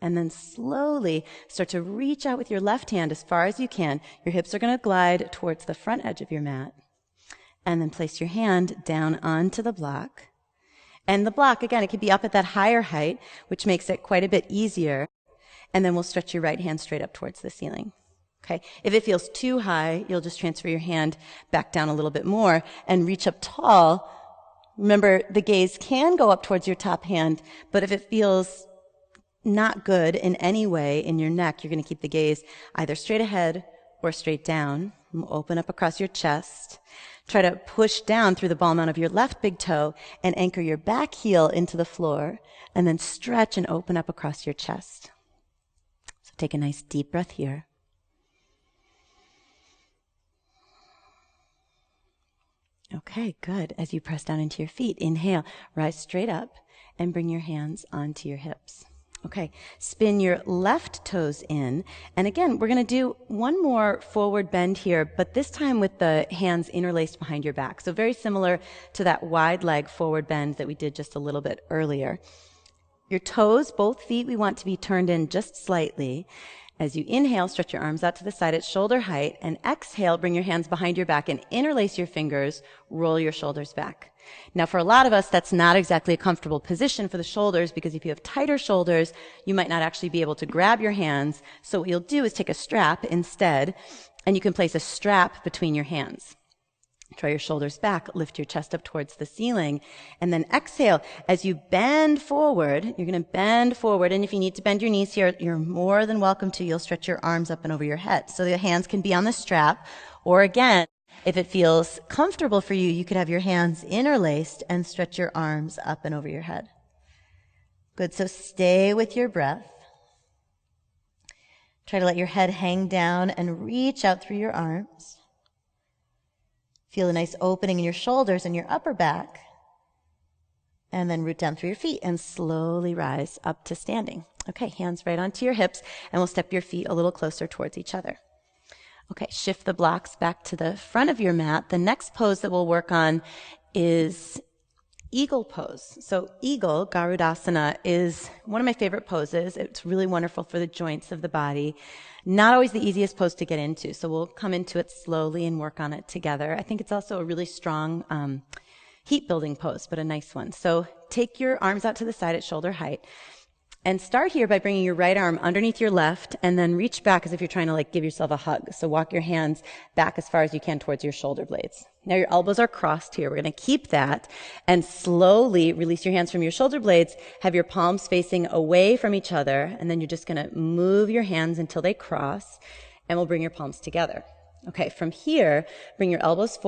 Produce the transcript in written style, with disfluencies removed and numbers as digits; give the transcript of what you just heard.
And then slowly start to reach out with your left hand as far as you can. Your hips are going to glide towards the front edge of your mat. And then place your hand down onto the block. And the block, again, it could be up at that higher height, which makes it quite a bit easier. And then we'll stretch your right hand straight up towards the ceiling. Okay? If it feels too high, you'll just transfer your hand back down a little bit more and reach up tall. Remember, the gaze can go up towards your top hand, but if it feels not good in any way in your neck, you're going to keep the gaze either straight ahead or straight down. Open up across your chest. Try to push down through the ball mount of your left big toe and anchor your back heel into the floor, and then stretch and open up across your chest. So take a nice deep breath here. Okay, good. As you press down into your feet, inhale, rise straight up and bring your hands onto your hips. Okay, spin your left toes in. And again, we're going to do one more forward bend here, but this time with the hands interlaced behind your back. So very similar to that wide leg forward bend that we did just a little bit earlier. Your toes, both feet, we want to be turned in just slightly. As you inhale, stretch your arms out to the side at shoulder height, and exhale, bring your hands behind your back and interlace your fingers, roll your shoulders back. Now, for a lot of us, that's not exactly a comfortable position for the shoulders, because if you have tighter shoulders, you might not actually be able to grab your hands. So what you'll do is take a strap instead, and you can place a strap between your hands. Draw your shoulders back, lift your chest up towards the ceiling, and then exhale. As you bend forward, you're going to bend forward, and if you need to bend your knees here, you're more than welcome to. You'll stretch your arms up and over your head. So the hands can be on the strap, or again, if it feels comfortable for you, you could have your hands interlaced and stretch your arms up and over your head. Good, so stay with your breath. Try to let your head hang down and reach out through your arms. Feel a nice opening in your shoulders and your upper back. And then root down through your feet and slowly rise up to standing. Okay, hands right onto your hips, and we'll step your feet a little closer towards each other. Okay, shift the blocks back to the front of your mat. The next pose that we'll work on is eagle pose. So eagle, Garudasana, is one of my favorite poses. It's really wonderful for the joints of the body. Not always the easiest pose to get into, so we'll come into it slowly and work on it together. I think it's also a really strong heat-building pose, but a nice one. So take your arms out to the side at shoulder height. And start here by bringing your right arm underneath your left, and then reach back as if you're trying to give yourself a hug. So walk your hands back as far as you can towards your shoulder blades. Now your elbows are crossed here. We're going to keep that and slowly release your hands from your shoulder blades. Have your palms facing away from each other, and then you're just going to move your hands until they cross, and we'll bring your palms together. Okay, from here, bring your elbows forward.